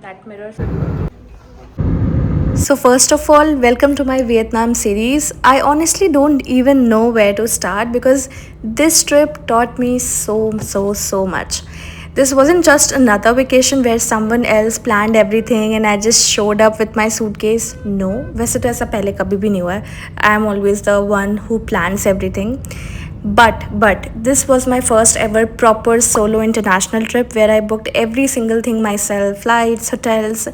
That mirror. So first of all, welcome to my Vietnam series. I honestly don't even know where to start because this trip taught me so much. This wasn't just another vacation where someone else planned everything and I just showed up with my suitcase. No, वैसे तो ऐसा पहले कभी भी नहीं हुआ है. I am always the one who plans everything. But this was my first ever proper solo international trip where I booked every single thing myself: flights, hotels,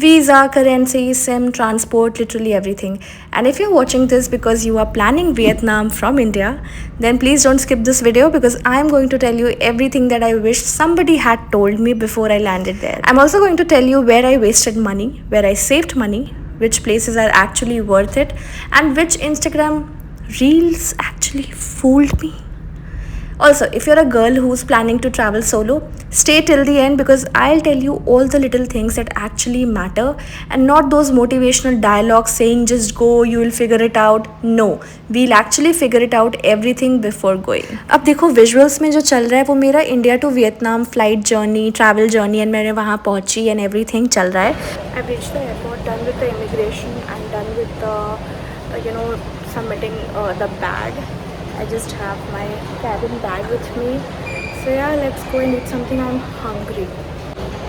visa, currency, sim, transport, literally everything. And if you're watching this because you are planning Vietnam from India, then please don't skip this video because I'm going to tell you everything that I wish somebody had told me before I landed there. I'm also going to tell you where I wasted money, where I saved money, which places are actually worth it, and which Instagram reels actually fooled me. Also, if you're a girl who's planning to travel solo, stay till the end because I'll tell you all the little things that actually matter and not those motivational dialogues saying just go, you will figure it out. No, we'll actually figure it out everything before going. अब देखो visuals में जो चल रहा है वो मेरा India to Vietnam flight journey, travel journey and मैंने वहाँ पहुँची एंड एवरीथिंग चल रहा है. I reached the airport, done with the immigration and done with the submitting the bag. I just have my cabin bag with me. So yeah, let's go and eat something. I'm hungry.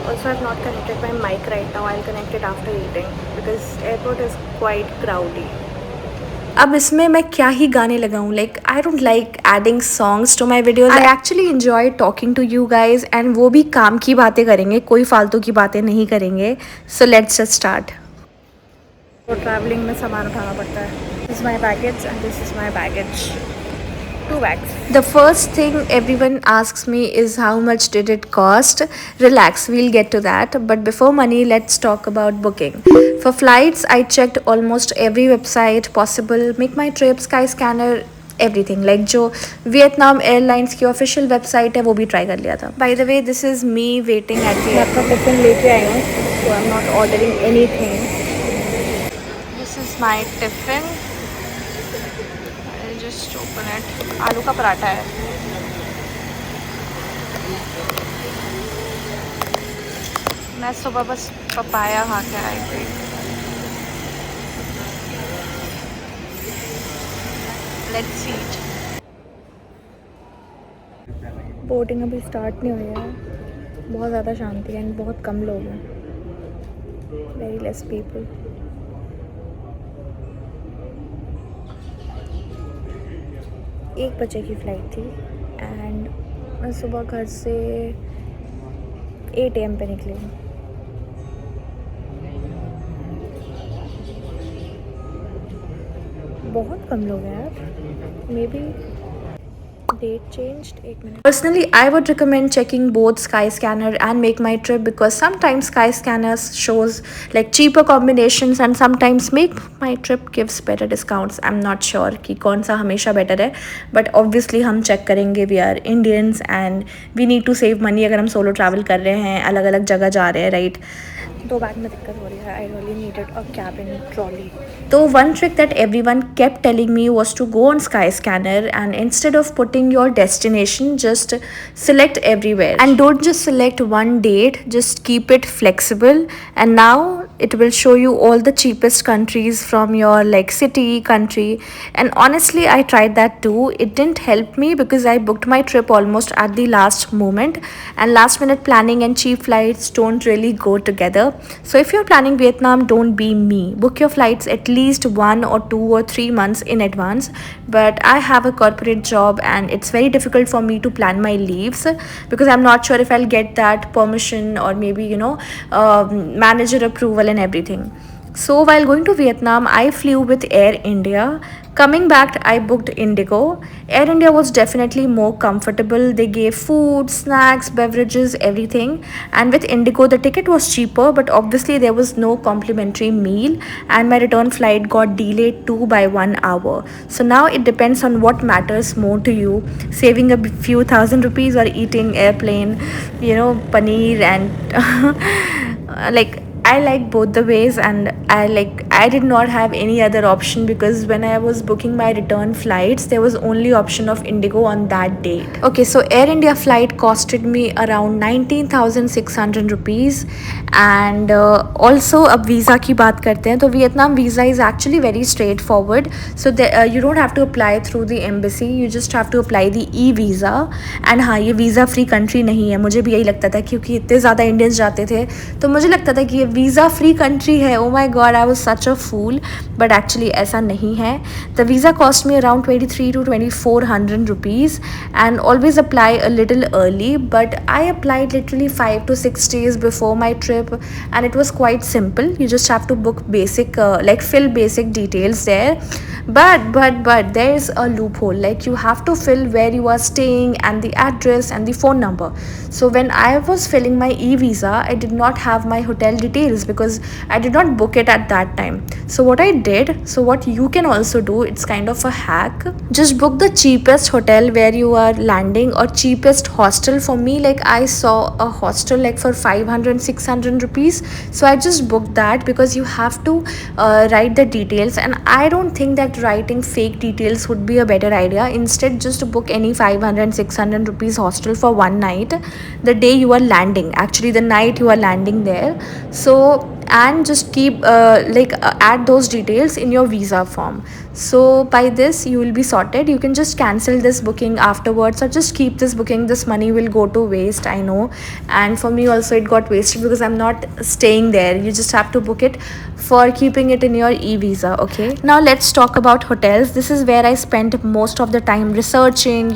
Also, I've not connected my mic right now. I'll connect it after eating because airport is quite crowdy. अब इसमें मैं क्या ही गाने लगाऊं. Like I don't like adding songs to my videos. I actually enjoy talking to you guys and वो भी काम की बातें करेंगे, कोई फालतू की बातें नहीं करेंगे. So let's just start. तो ट्रैवलिंग में सामान उठाना पड़ता है. This is my baggage and this is my baggage. Two bags. The first thing everyone asks me is how much did it cost? Relax, we'll get to that. But before money, let's talk about booking. For flights, I checked almost every website possible. Make My Trip, Skyscanner, everything. Like जो Vietnam Airlines की official website है वो भी try कर लिया था. By the way, this is me waiting at the airport. मैं अपना टिफिन लेके आई हूँ, so I'm not ordering anything. This is my tiffin. Just open it. आलू का पराठा है. मैं सुबह बस पपाया खा के आई थी. Let's eat. बोटिंग अभी स्टार्ट नहीं हुई है. बहुत ज़्यादा शांति है एंड बहुत कम लोग हैं. Very less people. 1 बजे की फ़्लाइट थी एंड मैं सुबह घर से 8 AM पे निकली हूँ. बहुत कम लोग हैं यार. May be date changed. 1 minute. Personally, I would recommend checking both Skyscanner and Make My Trip because sometimes Skyscanner shows like cheaper combinations and sometimes Make My Trip gives better discounts. I'm not sure कि कौन सा हमेशा better है, but obviously हम check करेंगे. We are Indians and we need to save money अगर हम solo travel कर रहे हैं, अलग अलग जगह जा रहे हैं, right? 2 बैग में दिक्कत हो रही है. I really needed a cabin trolley. So one trick that everyone kept telling me was to go on Skyscanner and instead of putting your destination, just select everywhere and don't just select one date, just keep it flexible and now it will show you all the cheapest countries from your like city, country. And honestly, I tried that too. It didn't help me because I booked my trip almost at the last moment and last minute planning and cheap flights don't really go together. So if you're planning Vietnam, don't be me. Book your flights at least 1 or 2 or 3 months in advance. But I have a corporate job and it's very difficult for me to plan my leaves because I'm not sure if I'll get that permission or maybe manager approval and everything. So while going to Vietnam, I flew with Air India. Coming back, I booked Indigo. Air India was definitely more comfortable. They gave food, snacks, beverages, everything. And with Indigo, the ticket was cheaper, but obviously there was no complimentary meal. And my return flight got delayed too by 1 hour. So now it depends on what matters more to you: saving a few thousand rupees or eating airplane, paneer and like. I like both the ways, and I did not have any other option because when I was booking my return flights, there was only option of Indigo on that date. Okay, so Air India flight costed me around 19,600 rupees, and also अब visa की बात करते हैं तो Vietnam visa is actually very straightforward. So you don't have to apply through the embassy, you just have to apply the e-visa. And हाँ, ये visa free country नहीं है, मुझे भी यही लगता था क्योंकि इतने ज़्यादा इंडियंस जाते थे तो मुझे लगता था कि ये वीज़ा फ्री कंट्री है. Oh my god, I was such a fool. But actually ऐसा नहीं है. The visa cost me around 23 to 2400 rupees, and always apply a little early, but I applied literally 5 to 6 days before my trip, and it was quite simple. You just have to book basic fill basic details there. But there is a loophole. Like, you have to fill where you are staying and the address and the phone number. So when I was filling my e-visa, I did not have my hotel details because I did not book it at that time. So what you can also do, it's kind of a hack. Just book the cheapest hotel where you are landing, or cheapest hostel. For me, like, I saw a hostel like for 500 rupees, so I just booked that because you have to write the details, and I don't think that writing fake details would be a better idea. Instead, just book any 500 rupees hostel for one night, the day you are landing, actually the night you are landing there. So, and just keep add those details in your visa form. So by this you will be sorted. You can just cancel this booking afterwards, or just keep this booking. This money will go to waste, I know, and for me also it got wasted because I'm not staying there. You just have to book it for keeping it in your e-visa. Okay, now let's talk about hotels. This is where I spent most of the time researching,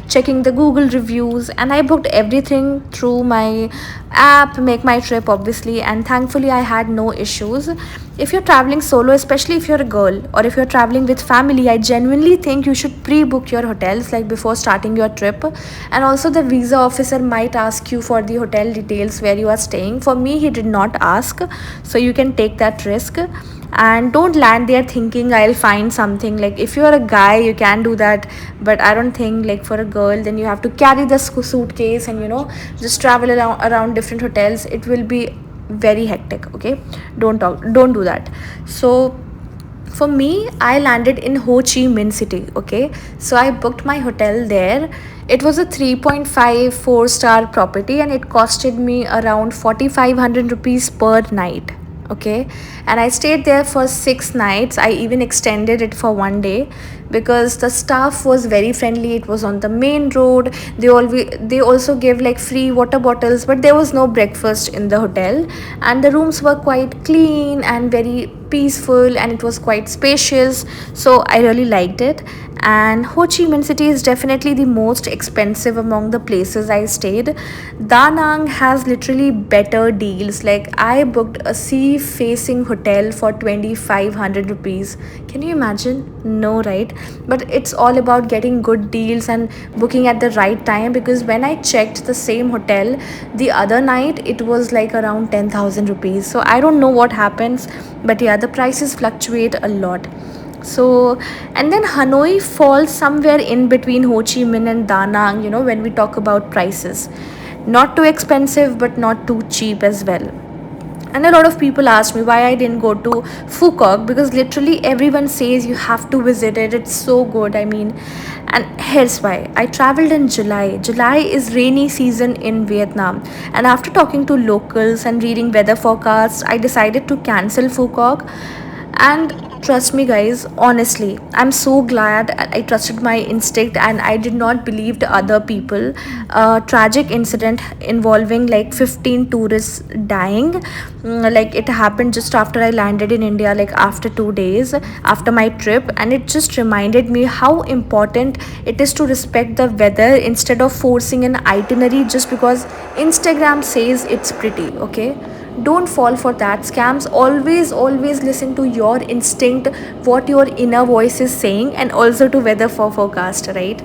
checking the Google reviews, and I booked everything through my app, Make My Trip, obviously, and thankfully I had no issues. If you're traveling solo, especially if you're a girl, or if you're traveling with family, I genuinely think you should pre-book your hotels like before starting your trip. And also the visa officer might ask you for the hotel details where you are staying. For me, he did not ask, so you can take that risk. And don't land there thinking I'll find something. Like, if you're a guy, you can do that, but I don't think, like, for a girl, then you have to carry the suitcase and just travel around different hotels. It will be very hectic. Okay, don't do that. So for me, I landed in Ho Chi Minh City. Okay, so I booked my hotel there. It was a 3.54-star property, and it costed me around 4,500 rupees per night. Okay, and I stayed there for 6 nights. I even extended it for one day because the staff was very friendly. It was on the main road. They also gave like free water bottles, but there was no breakfast in the hotel, and the rooms were quite clean and very peaceful, and it was quite spacious, so I really liked it. And Ho Chi Minh City is definitely the most expensive among the places I stayed. Da Nang has literally better deals. Like, I booked a sea facing hotel for 2,500 rupees. Can you imagine? No, right? But it's all about getting good deals and booking at the right time, because when I checked the same hotel the other night, it was like around 10,000 rupees. So I don't know what happens, but yeah, the prices fluctuate a lot. So, and then Hanoi falls somewhere in between Ho Chi Minh and Da Nang, when we talk about prices. Not too expensive, but not too cheap as well. And a lot of people ask me why I didn't go to Phuket, because literally everyone says you have to visit it. It's so good. I mean, and here's why. I traveled in July. July is rainy season in Vietnam. And after talking to locals and reading weather forecasts, I decided to cancel Phuket. And trust me, guys, honestly, I'm so glad I trusted my instinct and I did not believe the other people. A tragic incident involving like 15 tourists dying, like, it happened just after I landed in India, like after 2 days after my trip, and it just reminded me how important it is to respect the weather instead of forcing an itinerary just because Instagram says it's pretty. Okay, don't fall for that scams. Always listen to your instinct, what your inner voice is saying, and also to weather forecast, right?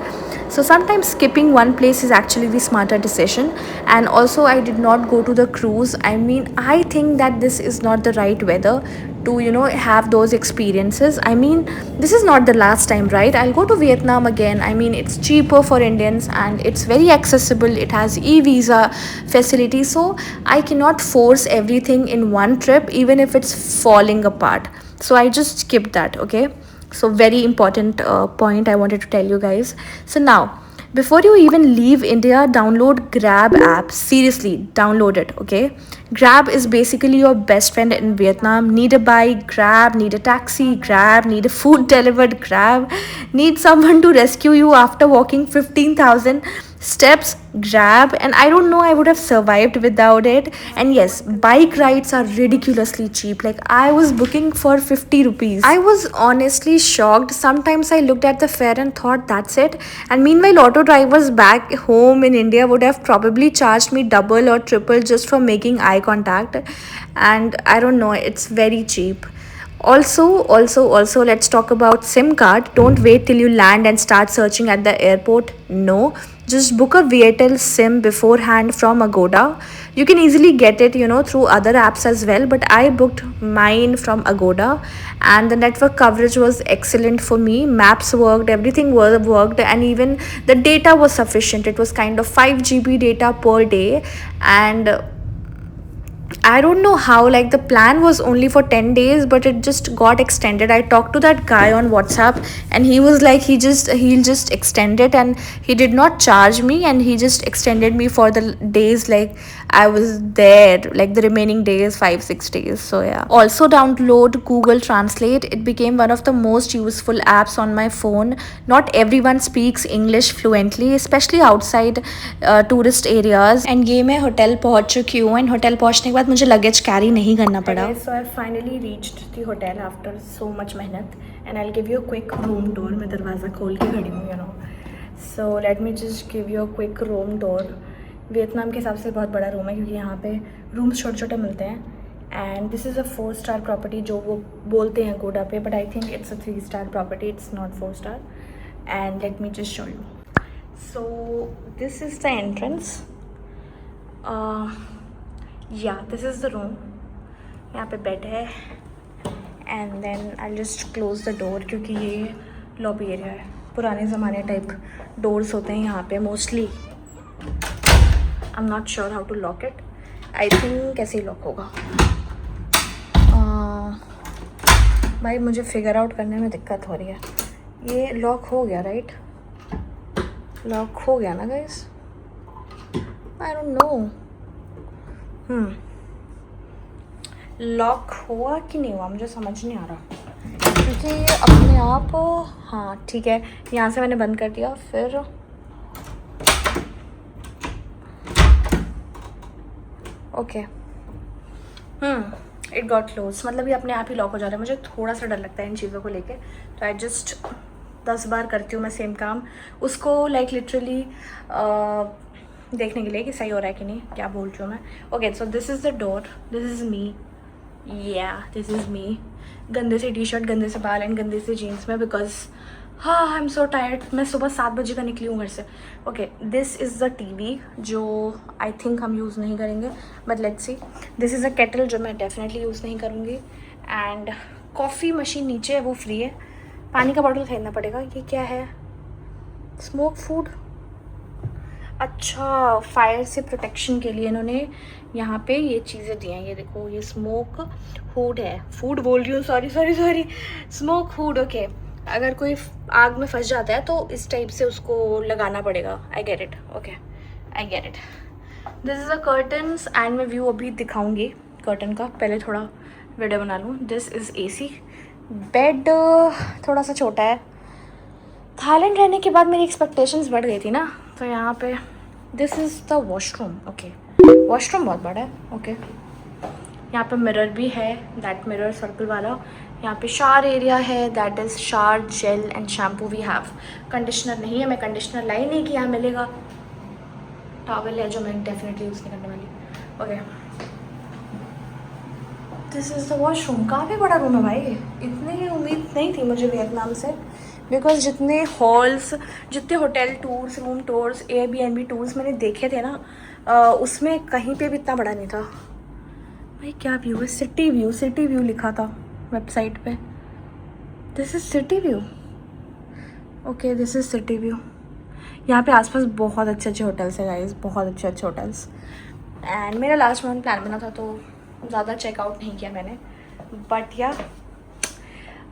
So sometimes skipping one place is actually the smarter decision. And also, I did not go to the cruise. I mean, I think that this is not the right weather to have those experiences. I mean, this is not the last time, right? I'll go to Vietnam again. I mean, it's cheaper for Indians and it's very accessible. It has e-visa facility, so I cannot force everything in one trip even if it's falling apart. So I just skipped that. Okay, so very important point I wanted to tell you guys. So now, before you even leave India, download Grab app. Seriously, download it, okay? Grab is basically your best friend in Vietnam. Need a bike, Grab. Need a taxi, Grab. Need a food delivered, Grab. Need someone to rescue you after walking 15,000 steps, Grab. And I don't know, I would have survived without it. And yes, bike rides are ridiculously cheap. Like, I was booking for 50 rupees. I was honestly shocked. Sometimes I looked at the fare and thought that's it. And meanwhile, auto drivers back home in India would have probably charged me double or triple just for making eye contact. And I don't know, it's very cheap. Also, let's talk about SIM card. Don't wait till you land and start searching at the airport. No, just book a Viettel SIM beforehand from Agoda. You can easily get it, through other apps as well. But I booked mine from Agoda, and the network coverage was excellent for me. Maps worked, everything worked, and even the data was sufficient. It was kind of 5 GB data per day, and I don't know how, like, the plan was only for 10 days, but it just got extended. I talked to that guy on WhatsApp and he was like, he'll just extend it, and he did not charge me, and he just extended me for the days like I was there, like the remaining days, 5 6 days. So yeah. Also download Google Translate. It became one of the most useful apps on my phone. Not everyone speaks English fluently, especially outside tourist areas. And ये मैं hotel पहुंच चुकी हूँ, and hotel पहुंचने के बाद मुझे luggage carry नहीं करना पड़ा. So I finally reached the hotel after so much मेहनत, and I will give you a quick room tour. मैं दरवाज़ा खोल के खड़ी हूँ, so let me just give you a quick room tour. Vietnam के हिसाब से बहुत बड़ा रूम है क्योंकि यहाँ पे रूम्स छोटे छोटे मिलते हैं. And this is a 4 star property जो वो बोलते हैं गोडा पे, but I think it's a 3 star property, it's not 4 star. And let me just show you. So this is the entrance. Yeah, this is the room. यहाँ पे bed है, and then I'll just close the door क्योंकि ये lobby area है. पुराने ज़माने type doors होते हैं यहाँ पे mostly. I'm not sure how to lock it. I think ऐसे ही लॉक होगा. भाई मुझे फिगर आउट करने में दिक्कत हो रही है. ये लॉक हो गया, राइट? लॉक हो गया ना guys? I don't no. Lock हुआ कि नहीं हुआ मुझे समझ नहीं आ रहा, क्योंकि ये अपने आप. हाँ ठीक है, यहाँ से मैंने बंद कर दिया. फिर ओके, इट गॉट क्लोज. मतलब ये अपने आप ही लॉक हो जा रहा है. मुझे थोड़ा सा डर लगता है इन चीज़ों को लेके, तो आई जस्ट 10 बार करती हूँ मैं सेम काम, उसको लाइक लिटरली देखने के लिए कि सही हो रहा है कि नहीं. क्या बोल रही हूँ मैं? Okay, so this is the door, this is me. या दिस इज़ मी. गंदे से टी शर्ट, गंदे से बाल एंड गंदे से जीन्स में, बिकॉज हाँ आई एम सो टायर्ड. मैं सुबह 7 बजे का निकली हूँ घर से. Okay, this is the TV जो आई थिंक हम यूज़ नहीं करेंगे, but let's see. This is a kettle जो मैं डेफिनेटली यूज़ नहीं करूँगी. एंड कॉफ़ी मशीन नीचे है, वो फ्री है. पानी का बॉटल खरीदना पड़ेगा. ये क्या है? Smoke food. अच्छा, फायर से प्रोटेक्शन के लिए इन्होंने यहाँ पे ये चीज़ें दी हैं. ये देखो, ये स्मोक फूड है. फूड बोल रही हूँ, सॉरी. Smoke food. ओके, अगर कोई आग में फंस जाता है तो इस टाइप से उसको लगाना पड़ेगा. I get it. Okay, I get it. This is a curtains, and मैं व्यू अभी दिखाऊंगी कर्टन का. पहले थोड़ा वीडियो बना लूँ. This is AC. बेड थोड़ा सा छोटा है. थाईलैंड रहने के बाद मेरी एक्सपेक्टेशंस बढ़ गई थी ना, तो यहाँ पे this is the washroom. Okay, washroom बहुत बड़ा है. ओके, यहाँ पे मिरर भी है, दैट मिरर सर्कल वाला. यहाँ पे शावर एरिया है, that is shower gel and shampoo we have. Conditioner नहीं है, मैं कंडीशनर लाई नहीं कि यहाँ मिलेगा. टॉवल है जो मैं डेफिनेटली यूज़ नहीं करने वाली. Okay, this is the washroom. काफ़ी बड़ा रूम है भाई. इतनी उम्मीद नहीं थी मुझे वियतनाम से, बिकॉज जितने हॉल्स, जितने hotel tours, room tours, Airbnb tours मैंने देखे थे ना, उसमें कहीं पे भी इतना बड़ा नहीं था. भाई क्या व्यू है? सिटी व्यू लिखा था. वेबसाइट पे. This is city view. Okay, this is city view. यहाँ पे आसपास बहुत अच्छे अच्छे होटल्स हैं गाइस, बहुत अच्छे अच्छे होटल्स. एंड मेरा लास्ट मोमेंट प्लान बना था तो ज़्यादा चेकआउट नहीं किया मैंने. बट या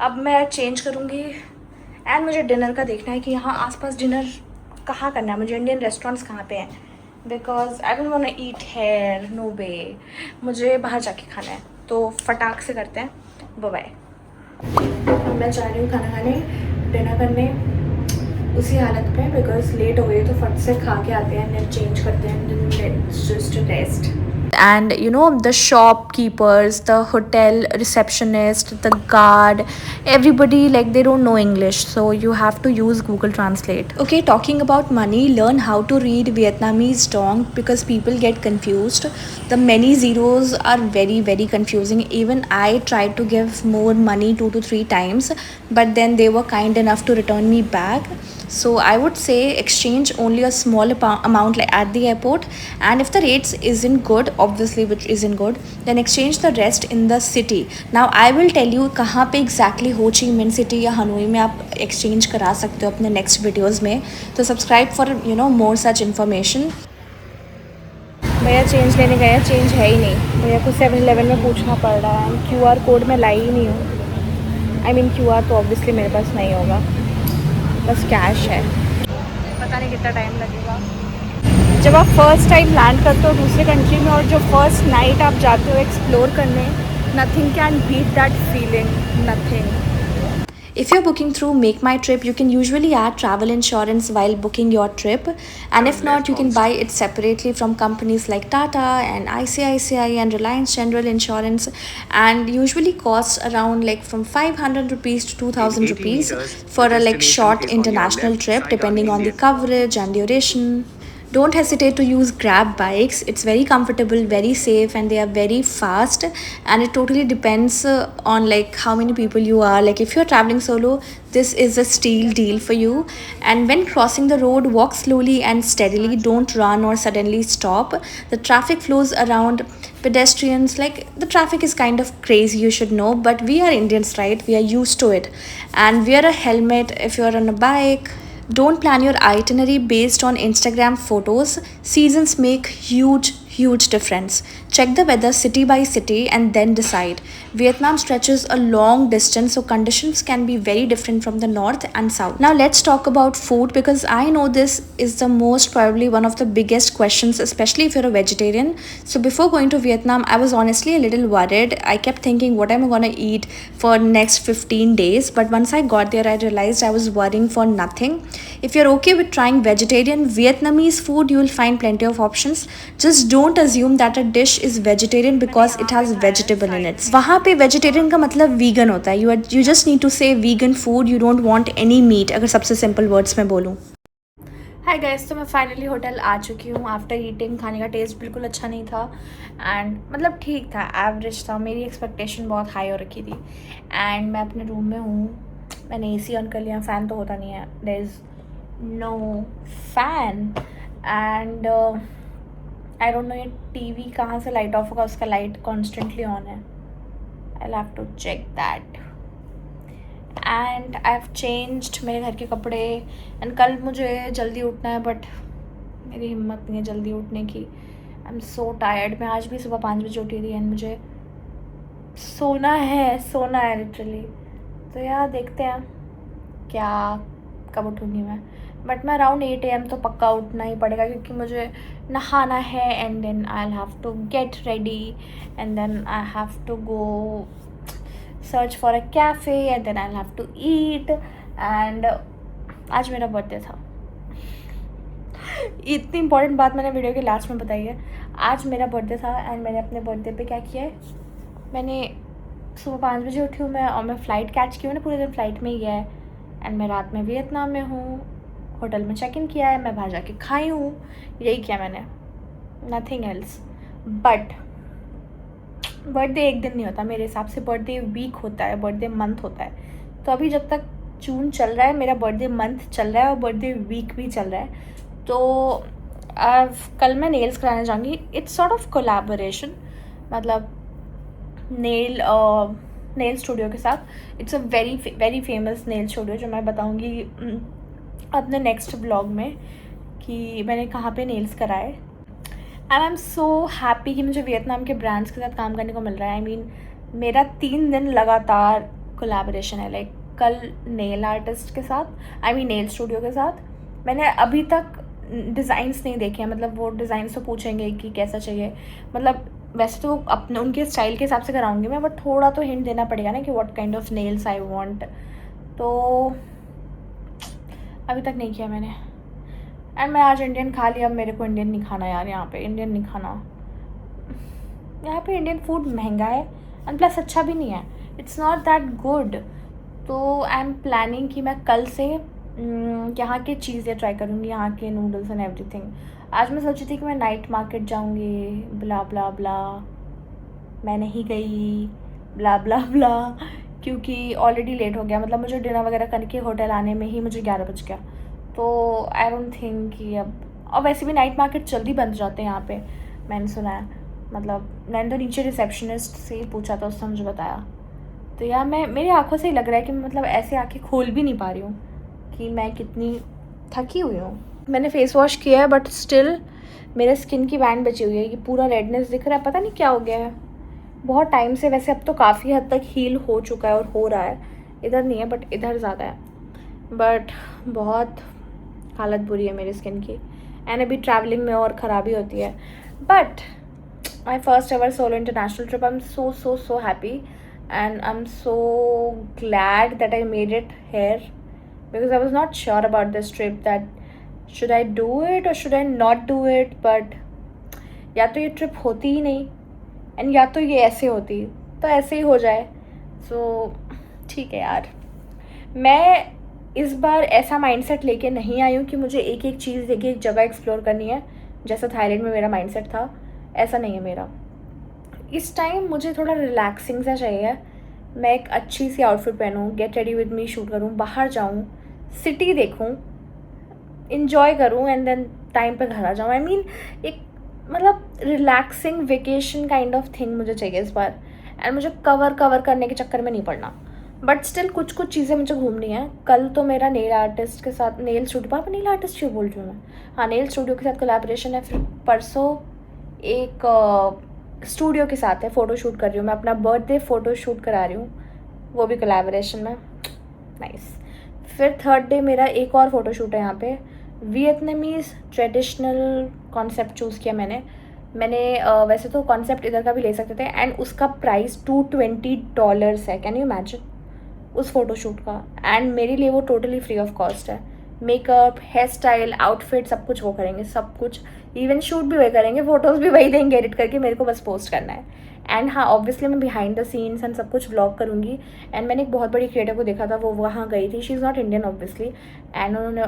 अब मैं चेंज करूँगी. एंड मुझे डिनर का देखना है कि यहाँ आसपास डिनर कहाँ करना है, मुझे इंडियन रेस्टोरेंट्स कहाँ पे हैं. Because I don't want to eat here, no way. मुझे बाहर जाके खाना है. तो फटाक से करते हैं. बाय. मैं जा रही हूँ खाना खाने, डिनर करने उसी हालत में, बिकॉज लेट हो गई तो फट से खा के आते हैं, देन चेंज करते हैं, then just rest. And you know, the shopkeepers, the hotel receptionist, the guard, everybody, like, they don't know English, so you have to use Google Translate. Okay, talking about money, learn how to read Vietnamese dong because people get confused. The many zeros are very very confusing. Even I tried to give more money 2 to 3 times, but then they were kind enough to return me back. So I would say exchange only a small amount like at the airport, and if the rates isn't good, obviously which isn't good, then exchange the rest in the city. Now I will tell you कहाँ पे exactly हो ची Minh City या Hanoi में आप exchange करा सकते हो अपने next videos में. तो subscribe for more such information. भैया चेंज लेने गए हैं, चेंज है ही नहीं. भैया को 7-Eleven में पूछना पड़ रहा है. QR कोड मैं लाई ही नहीं हूँ. I mean QR तो ऑब्वियसली मेरे पास नहीं होगा, बस कैश है. पता नहीं कितना टाइम लगेगा. जब आप फर्स्ट टाइम लैंड करते हो दूसरे कंट्री में और जो फर्स्ट नाइट आप जाते हो एक्सप्लोर करने, nothing can beat that feeling, nothing. If you're booking through Make My Trip, you can usually add travel insurance while booking your trip, and if not, you can buy it separately from companies like Tata and ICICI and Reliance General Insurance, and usually costs around like from 500 rupees to 2000 rupees for a like short international trip depending on the coverage and duration. Don't hesitate to use Grab bikes. It's very comfortable, very safe, and they are very fast. And it totally depends on like how many people you are. Like if you're traveling solo, this is a steal deal for you. And when crossing the road, walk slowly and steadily. Don't run or suddenly stop. The traffic flows around pedestrians. Like the traffic is kind of crazy, you should know. But we are Indians, right? We are used to it. And wear a helmet if you're on a bike. Don't plan your itinerary based on Instagram photos. Seasons make huge difference. Check the weather city by city and then decide. Vietnam stretches a long distance, so conditions can be very different from the north and south. Now let's talk about food, because I know this is the most probably one of the biggest questions, especially if you're a vegetarian. So before going to Vietnam, I was honestly a little worried. I kept thinking, what am I gonna eat for next 15 days? But once I got there, I realized I was worrying for nothing. If you're okay with trying vegetarian Vietnamese food, you will find plenty of options. Just don't assume that a dish is vegetarian because it has vegetable in it. वहाँ पे vegetarian का मतलब vegan होता है. You just need to say vegan food. You don't want any meat. अगर सबसे simple words में बोलूँ. हाय गाइस, तो मैं फाइनली होटल आ चुकी हूँ आफ्टर ईटिंग. खाने का टेस्ट बिल्कुल अच्छा नहीं था, एंड मतलब ठीक था, एवरेज था. मेरी एक्सपेक्टेशन बहुत हाई हो रखी थी. एंड मैं अपने रूम में हूँ. मैंने एसी ऑन कर लिया. फ़ैन तो होता नहीं है, there is no fan. And I don't know ये टीवी कहाँ से लाइट ऑफ होगा. उसका लाइट कॉन्स्टेंटली ऑन है. I will have to check that. And I have changed मेरे घर के कपड़े. एंड कल मुझे जल्दी उठना है, बट मेरी हिम्मत नहीं है जल्दी उठने की. आई एम सो टायर्ड. मैं आज भी सुबह 5 बजे उठी थी, एंड मुझे सोना है लिटरली. तो यार देखते हैं क्या कब उठूँगी मैं. बट मैं अराउंड 8 AM तो पक्का उठना ही पड़ेगा, क्योंकि मुझे नहाना है. And then I will have to get ready, and then I have to go search for a cafe, and then I will have to eat. And आज मेरा बर्थडे था. इतनी इंपॉर्टेंट बात मैंने वीडियो के लास्ट में बताई है. आज मेरा बर्थडे था, एंड मैंने अपने बर्थडे पे क्या किया है. मैंने सुबह 5 बजे उठी हूँ मैं, और मैं फ़्लाइट कैच की हूँ. पूरे दिन फ़्लाइट में ही गया है. एंड मैं रात में वियतनाम में हूँ. होटल में चेक इन किया है. मैं बाहर जाके खाई हूँ. यही किया मैंने, नथिंग एल्स. बट बर्थडे एक दिन नहीं होता मेरे हिसाब से. बर्थडे वीक होता है, बर्थडे मंथ होता है. तो अभी जब तक जून चल रहा है, मेरा बर्थडे मंथ चल रहा है, और बर्थडे वीक भी चल रहा है. तो कल मैं नेल्स कराने जाऊँगी. It's sort of collaboration. मतलब नेल नेल स्टूडियो के साथ. It's a very famous nail studio जो मैं बताऊँगी अपने नेक्स्ट ब्लॉग में कि मैंने कहाँ पे नेल्स कराए. And I am so happy कि मुझे वियतनाम के ब्रांड्स के साथ काम करने को मिल रहा है. आई मीन मेरा 3 दिन लगातार कोलैबोरेशन है. लाइक कल नेल आर्टिस्ट के साथ, आई मीन नेल स्टूडियो के साथ. मैंने अभी तक डिज़ाइंस नहीं देखे हैं. मतलब वो डिज़ाइंस तो पूछेंगे कि कैसा चाहिए. मतलब वैसे तो अपने उनके स्टाइल के हिसाब से कराऊंगी मैं, बट थोड़ा तो हिंट देना पड़ेगा ना कि what kind of nails I want. तो अभी तक नहीं किया मैंने. एंड मैं आज इंडियन खा लिया. अब मेरे को इंडियन नहीं खाना यार. यहाँ पे इंडियन नहीं खाना. यहाँ पे इंडियन फूड महंगा है एंड प्लस अच्छा भी नहीं है. It's not that good. तो आई एम प्लानिंग कि मैं कल से यहाँ की चीज़ें ट्राई करूँगी, यहाँ के नूडल्स एंड एवरीथिंग. आज मैं सोची थी कि मैं नाइट मार्केट जाऊँगी, ब्ला ब्ला ब्ला. मैं नहीं गई, ब्ला ब्ला ब्ला, क्योंकि ऑलरेडी लेट हो गया. मतलब मुझे डिनर वगैरह करके होटल आने में ही मुझे 11 बज गया. तो आई डोंट थिंक कि अब, और वैसे भी नाइट मार्केट जल्दी बंद जाते हैं यहाँ पे, मैंने सुना है. मतलब मैंने तो नीचे रिसेप्शनिस्ट से ही पूछा था, उसने मुझे बताया. तो यार मैं, मेरी आंखों से ही लग रहा है कि मैं मतलब ऐसे आंखें खोल भी नहीं पा रही हूँ कि मैं कितनी थकी हुई हूँ. मैंने फेस वॉश किया है बट स्टिल मेरे स्किन की बैंड बची हुई है. ये पूरा रेडनेस दिख रहा है, पता नहीं क्या हो गया है. बहुत टाइम से, वैसे अब तो काफ़ी हद तक हील हो चुका है और हो रहा है. इधर नहीं है बट इधर ज़्यादा है. बट बहुत हालत बुरी है मेरी स्किन की. एंड अभी ट्रैवलिंग में और ख़राबी होती है. But my first ever solo international trip, I am so happy and I am so glad that I made it here, because I was not sure about this trip that should I do it और should I not do it. But या तो ये trip होती ही नहीं and या तो ये ऐसे होती, तो ऐसे ही हो जाए. सो ठीक है यार. मैं इस बार ऐसा माइंडसेट लेके नहीं आई हूँ कि मुझे एक एक चीज़, एक एक जगह एक्सप्लोर करनी है जैसा थाईलैंड में मेरा माइंडसेट था. ऐसा नहीं है मेरा. इस टाइम मुझे थोड़ा रिलैक्सिंग सा चाहिए. मैं एक अच्छी सी आउटफिट पहनूँ, get ready with me shoot करूँ, बाहर जाऊँ, सिटी देखूँ, इन्जॉय करूँ एंड देन टाइम पे घर आ जाऊँ. आई मीन एक मतलब relaxing vacation kind of thing मुझे चाहिए इस बार. एंड मुझे कवर करने के चक्कर में नहीं पड़ना. बट स्टिल कुछ चीज़ें मुझे घूमनी है. कल तो मेरा नेल आर्टिस्ट के साथ, नेल स्टूडियो, पापा नेल आर्टिस्ट क्यों बोल रही हूँ मैं, हाँ नेल स्टूडियो के साथ कोलैबोरेशन है. फिर परसों एक स्टूडियो के साथ है, फ़ोटो शूट कर रही हूँ मैं. अपना बर्थडे फ़ोटो शूट करा रही हूँ, वो भी कोलैबोरेशन में. नाइस. फिर थर्ड डे मेरा एक और फ़ोटो शूट है यहाँ पे. वियतनामीज़ ट्रेडिशनल कॉन्सेप्ट चूज़ किया मैंने वैसे तो कॉन्सेप्ट इधर का भी ले सकते थे एंड उसका प्राइस $220 है. कैन यू इमेजिन उस फोटोशूट का. एंड मेरे लिए वो टोटली फ्री ऑफ कॉस्ट है. मेकअप, हेयर स्टाइल, आउटफिट सब कुछ वो करेंगे, सब कुछ. इवन शूट भी वही करेंगे, फ़ोटोज़ भी वही देंगे एडिट करके, मेरे को बस पोस्ट करना है. एंड हाँ ऑब्वियसली मैं बिहाइंड द सीन्स एंड सब कुछ व्लॉग करूँगी. एंड मैंने एक बहुत बड़ी क्रिएटर को देखा था, वो वहाँ गई थी. She is not Indian obviously. And उन्होंने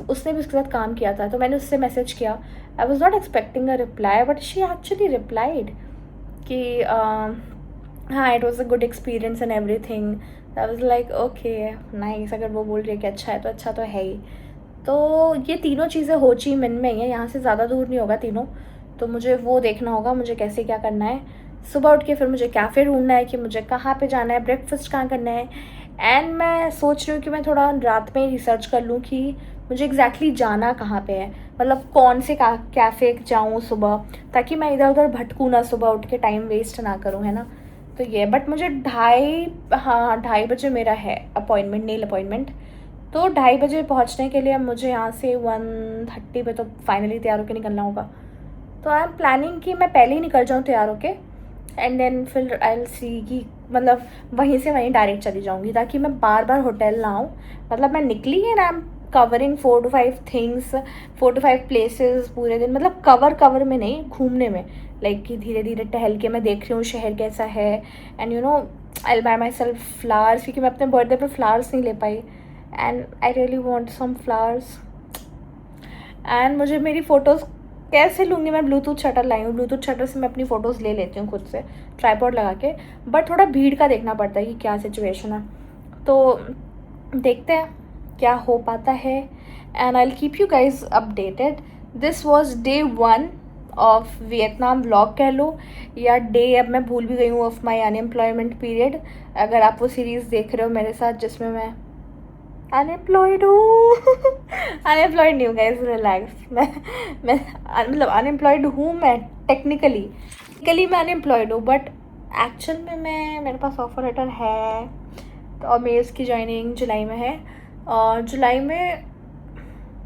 उसने भी उसके साथ काम किया था. तो मैंने उससे मैसेज किया. आई was not expecting a reply but she actually replied कि हाँ it was a good experience and every thing. I was like okay nice. अगर वो बोल रही है कि अच्छा है तो अच्छा तो है ही. तो ये तीनों चीज़ें हो ची मिन में ही है, यहाँ से ज़्यादा दूर नहीं होगा तीनों. तो मुझे वो देखना होगा मुझे कैसे क्या करना है. सुबह उठ के फिर मुझे कैफ़े ढूंढना है कि मुझे कहाँ पे जाना है, ब्रेकफास्ट कहाँ करना है. एंड मैं सोच रही हूँ कि मैं थोड़ा रात में रिसर्च कर लूँ कि मुझे एग्जैक्टली जाना कहाँ पे है. मतलब कौन से कैफ़े जाऊँ सुबह, ताकि मैं इधर उधर भटकूँ ना, सुबह उठ के टाइम वेस्ट ना करूँ, है ना. तो ये बट मुझे 2:30 बजे मेरा है अपॉइंटमेंट, नेल अपॉइंटमेंट. तो 2:30 बजे पहुँचने के लिए मुझे यहाँ से 1:30 पे तो फाइनली तैयार होकर निकलना होगा. तो आई एम प्लानिंग कि मैं पहले ही निकल जाऊँ तैयार होके एंड देन फिर आई विल सी कि मतलब वहीं से वहीं डायरेक्ट चली जाऊँगी, ताकि मैं बार बार होटल ना आऊँ. मतलब मैं निकली and I am covering 4 to 5 things, 4 to 5 places पूरे दिन. मतलब कवर में नहीं, घूमने में. लाइक कि धीरे धीरे टहल के मैं देख रही हूँ शहर कैसा है. And you know I will buy myself flowers, क्योंकि मैं अपने बर्थडे पर फ्लावर्स नहीं ले पाई. And I really want some flowers. And मुझे मेरी फ़ोटोज़ कैसे लूँगी, मैं ब्लूटूथ शटर लाई हूँ. ब्लूटूथ शटर से मैं अपनी फ़ोटोज़ ले लेती हूँ खुद से, ट्राईपॉड लगा के. बट थोड़ा भीड़ का देखना पड़ता है कि क्या सिचुएशन है. तो देखते हैं क्या हो पाता है. And I will keep you guys updated. This was day 1 of Vietnam vlog कह लो या डे, अब मैं भूल भी गई हूँ, ऑफ माई अनएम्प्लॉयमेंट पीरियड। अगर आप वो सीरीज़ देख रहे हो मेरे साथ जिसमें मैं अनएम्प्लॉयड हूँ अनएम्प्लॉयड नहीं हूँ गाइस, रिलैक्स। मैं मतलब अनएम्प्लॉयड हूँ मैं टेक्निकली मैं अनएम्प्लॉयड हूँ, बट एक्चुअल में मेरे पास ऑफर लेटर है। तो और मेरी इसकी ज्वाइनिंग जुलाई में है, और जुलाई में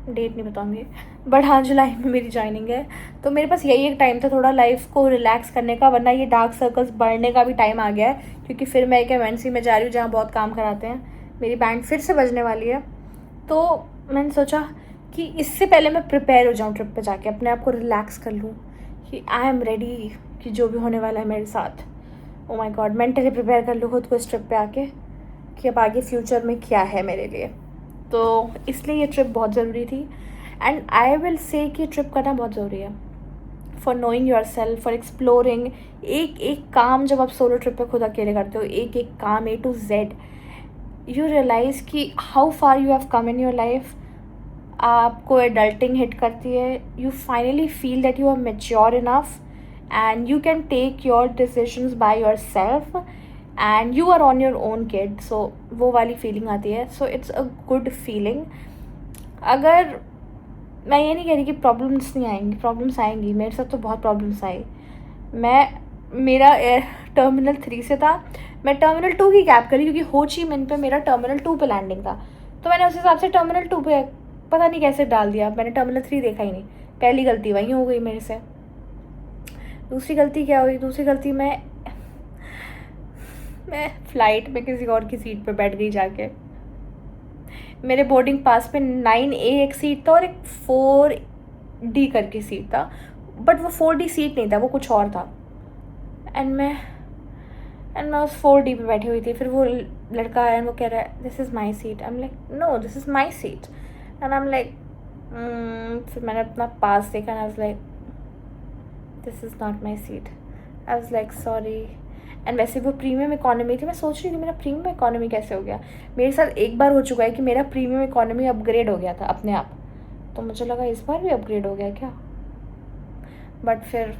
डेट नहीं बताऊँगी, बट हाँ जुलाई में मेरी ज्वाइनिंग है। तो मेरे पास यही एक टाइम था थोड़ा लाइफ को रिलैक्स करने का, वरना ये डार्क सर्कल्स बढ़ने का भी टाइम आ गया है, क्योंकि फिर मैं एक एमएनसी में जा रही हूँ जहाँ बहुत काम कराते हैं। मेरी बैंड फिर से बजने वाली है, तो मैंने सोचा कि इससे पहले मैं प्रिपेयर हो जाऊँ ट्रिप पे जाके, अपने आप को रिलैक्स कर लूँ कि आई एम रेडी कि जो भी होने वाला है मेरे साथ, oh my God, mentally prepare कर लूँ खुद को इस ट्रिप पे आके कि अब आगे फ्यूचर में क्या है मेरे लिए। तो इसलिए ये ट्रिप बहुत ज़रूरी थी, एंड आई विल से कि ट्रिप करना बहुत ज़रूरी है for knowing your self, for exploring. एक एक काम जब आप सोलो ट्रिप पे खुद अकेले करते हो, एक एक काम A to Z, you realise कि how far you have come in your life. आपको एडल्टिंग हिट करती है, you finally feel that you are mature enough and you can take your decisions by yourself and you are on your own kid. So वो वाली feeling आती है, so it's a good feeling. अगर मैं ये नहीं कह रही कि प्रॉब्लम्स नहीं आएंगी, प्रॉब्लम्स आएंगी, मेरे साथ तो बहुत प्रॉब्लम्स आई। मेरा टर्मिनल 3 से था, मैं टर्मिनल 2 की कैब करी क्योंकि हो ची मिन पे मेरा टर्मिनल 2 पे लैंडिंग था, तो मैंने उस हिसाब से टर्मिनल 2 पे पता नहीं कैसे डाल दिया, मैंने टर्मिनल 3 देखा ही नहीं। पहली गलती वहीं हो गई मेरे से। दूसरी गलती क्या हुई? दूसरी गलती मैं फ़्लाइट में किसी और की सीट पे बैठ गई जाके। मेरे बोर्डिंग पास में 9A एक सीट था और एक 4D करके सीट था, बट वो 4D सीट नहीं था, वो कुछ और था। एंड मैं उस 4D पे बैठी हुई थी। फिर वो लड़का आया एंड वो कह रहा है this is my seat. I am like no this is my seat. And I am like फिर मैंने अपना पास देखा and I was like this is not my seat. I was like sorry. And वैसे वो premium economy थी। मैं सोच रही थी मेरा प्रीमियम इकोनॉमी कैसे हो गया। मेरे साथ एक बार हो चुका है कि मेरा प्रीमियम इकोनॉमी अपग्रेड हो गया था अपने आप, तो मुझे लगा इस बार भी अपग्रेड हो गया क्या, बट फिर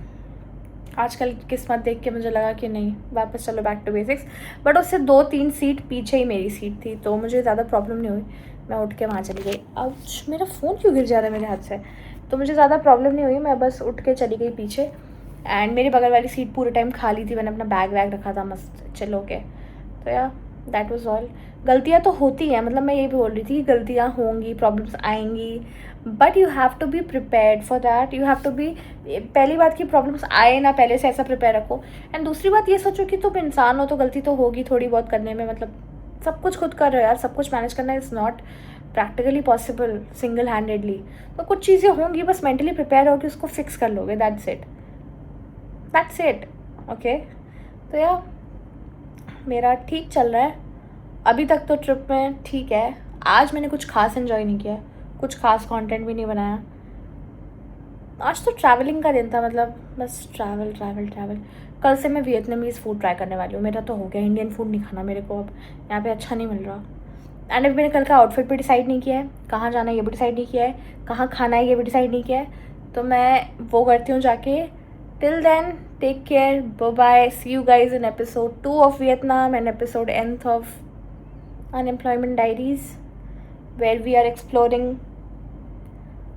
आजकल की किस्मत देख के मुझे लगा कि नहीं, वापस चलो बैक टू बेसिक्स। बट उससे 2-3 सीट पीछे ही मेरी सीट थी, तो मुझे ज़्यादा प्रॉब्लम नहीं हुई। मैं उठ के वहाँ चली गई। अब मेरा फ़ोन क्यों गिर जा रहा है मेरे हाथ से? तो मुझे ज़्यादा प्रॉब्लम नहीं हुई, मैं बस उठ के चली गई पीछे। एंड मेरे बगल वाली सीट पूरे टाइम खाली थी, मैंने अपना बैग वैग रखा था मस्त चलो के। तो या दैट वाज ऑल। गलतियाँ तो होती हैं, मतलब मैं ये भी बोल रही थी कि गलतियाँ होंगी, प्रॉब्लम्स आएंगी, but you have to be prepared for that. You have to be, पहली बात कि प्रॉब्लम्स आए ना, पहले से ऐसा प्रिपेयर रखो। एंड दूसरी बात ये सोचो कि तुम इंसान हो तो गलती तो होगी थोड़ी बहुत करने में, मतलब सब कुछ खुद कर रहे हो यार, सब कुछ मैनेज करना is not practically possible single handedly. तो कुछ चीज़ें होंगी, बस मेंटली प्रिपेयर हो कि उसको फिक्स कर लोगे, दैट्स इट। ओके, तो यार मेरा ठीक चल रहा है अभी तक तो ट्रिप में, ठीक है। आज मैंने कुछ खास एंजॉय नहीं किया, कुछ खास कंटेंट भी नहीं बनाया। आज तो ट्रैवलिंग का दिन था, मतलब बस ट्रैवल। कल से मैं वियतनामीज़ फूड ट्राई करने वाली हूँ। मेरा तो हो गया, इंडियन फूड नहीं खाना मेरे को, अब यहाँ पे अच्छा नहीं मिल रहा। एंड अभी मैंने कल का आउटफिट भी डिसाइड नहीं किया है, कहाँ जाना है ये भी डिसाइड नहीं किया है, कहाँ खाना है ये भी डिसाइड नहीं किया है, तो मैं वो करती हूँ जाके। Till then take care, bye bye, see you guys in episode 2 of Vietnam and episode nth of unemployment diaries, where we are exploring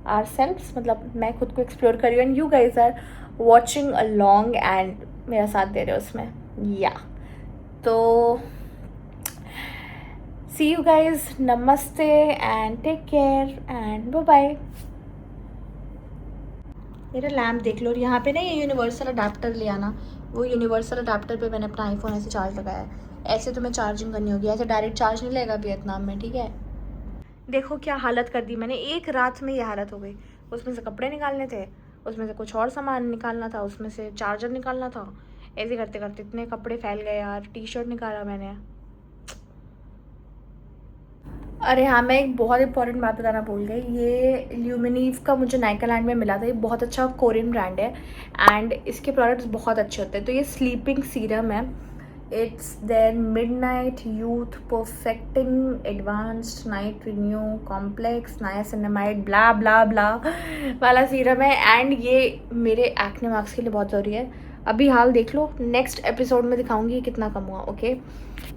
our selves. मतलब मैं खुद को एक्सप्लोर कर रही हूँ and you guys are watching along and मेरा साथ दे रहे हो उसमें, या तो सी यू गाइज, नमस्ते and take care and bye bye. मेरा लैम्प देख लो, और यहाँ पे ना ये यूनिवर्सल अडाप्टर ले आना, वो यूनिवर्सल अडाप्टर पे मैंने अपना आईफोन ऐसे चार्ज लगाया है। ऐसे तुम्हें चार्जिंग करनी होगी, ऐसे डायरेक्ट चार्ज नहीं लेगा वियतनाम में, ठीक है। देखो क्या हालत कर दी मैंने, एक रात में ये हालत हो गई। उसमें से कपड़े निकालने थे, उसमें से कुछ और सामान निकालना था, उसमें से चार्जर निकालना था, ऐसे करते करते इतने कपड़े फैल गए यार। टी शर्ट निकाला मैंने। अरे हाँ, मैं एक बहुत इंपॉर्टेंट बात बताना भूल गई। ये ल्यूमिनीव का मुझे नाइकालैंड में मिला था, ये बहुत अच्छा कोरियन ब्रांड है एंड इसके प्रोडक्ट्स बहुत अच्छे होते हैं। तो ये स्लीपिंग सीरम है, It's their Midnight Youth Perfecting Advanced Night Renew Complex Niacinamide blah blah blah वाला सीरम है. एंड ये मेरे एक्ने मार्क्स के लिए बहुत ज़रूरी है. अभी हाल देख लो, नेक्स्ट एपिसोड में दिखाऊंगी कितना कम हुआ. ओके,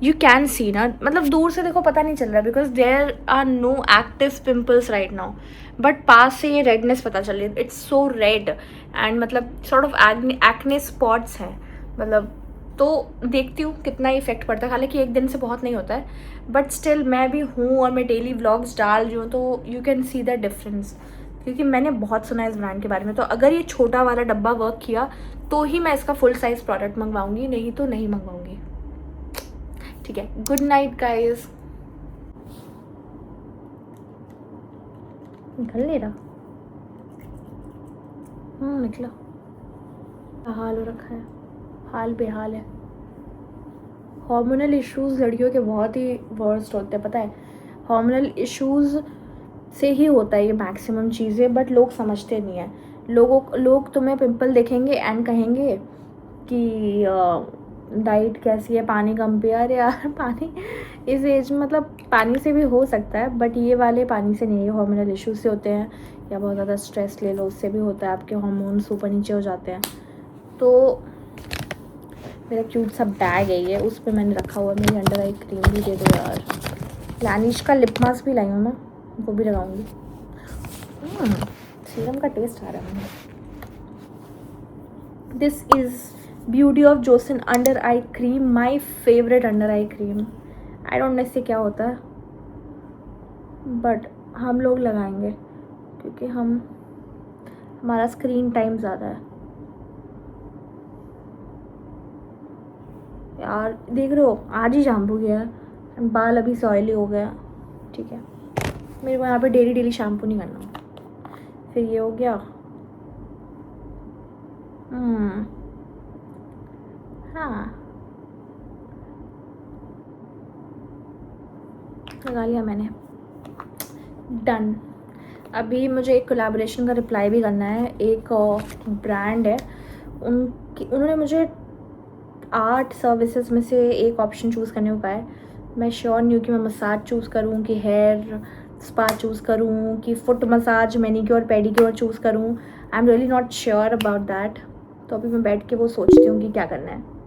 यू कैन सी ना, मतलब दूर से देखो पता नहीं चल रहा because there are no active pimples right now, but पास से ये रेडनेस पता चल रही है. इट्स सो रेड एंड मतलब सॉर्ट ऑफ एक्ने स्पॉट्स हैं. मतलब तो देखती हूँ कितना इफेक्ट पड़ता है. हालांकि एक दिन से बहुत नहीं होता है, बट स्टिल मैं भी हूँ और मैं डेली व्लॉग्स डाल रही हूँ, तो you can see the difference. क्योंकि मैंने बहुत सुना है इस ब्रांड के बारे में. तो अगर ये छोटा वाला डब्बा वर्क किया तो ही मैं इसका फुल साइज प्रोडक्ट मंगवाऊंगी, नहीं तो नहीं मंगवाऊंगी. ठीक है, गुड नाइट गाइज. निकल नहीं रहा. निकला. हाल हो रखा है, हाल बेहाल है. हार्मोनल इश्यूज़ लड़कियों के बहुत ही वर्स्ट होते हैं, पता है. हार्मोनल इश्यूज़ से ही होता है ये मैक्सिमम चीज़ें, बट लोग समझते नहीं हैं. लोग तुम्हें पिंपल देखेंगे एंड कहेंगे कि डाइट कैसी है, पानी कम पिया. अरे यार, पानी इस एज में मतलब पानी से भी हो सकता है, बट ये वाले पानी से नहीं, हार्मोनल इश्यूज से होते हैं. या बहुत ज़्यादा स्ट्रेस ले लो, उससे भी होता है, आपके हार्मोन्स ऊपर नीचे हो जाते हैं. तो मेरा क्यूट सा बैग है ये, उस पर मैंने रखा हुआ है. मेरी अंडर आई क्रीम भी दे दो यार. लैनिश का लिप मास्क भी लाई हूँ मैं, वो भी लगाऊंगी. सीरम का टेस्ट आ रहा है. This is beauty of Jason under eye cream, my favourite under eye cream. I don't no इससे क्या होता है, बट हम लोग लगाएंगे क्योंकि हमारा स्क्रीन टाइम ज़्यादा है. यार देख रहे हो, आज ही शैम्पू किया है, बाल अभी से ऑयली हो गया. ठीक है, मेरे को यहाँ पे डेली शैम्पू नहीं करना. फिर ये हो गया. हाँ, लगा लिया मैंने. डन. अभी मुझे एक कोलैबोरेशन का रिप्लाई भी करना है. एक ब्रांड है, उन्होंने मुझे 8 सर्विसेज में से एक ऑप्शन चूज़ करने को कहा है. मैं श्योर नहीं हूँ कि मैं मसाज चूज़ करूँ, कि हेयर स्पा चूज़ करूँ, कि foot massage, manicure pedicure choose करूँ. I am really not sure about that. तो अभी मैं बैठ के वो सोचती हूँ कि क्या करना है.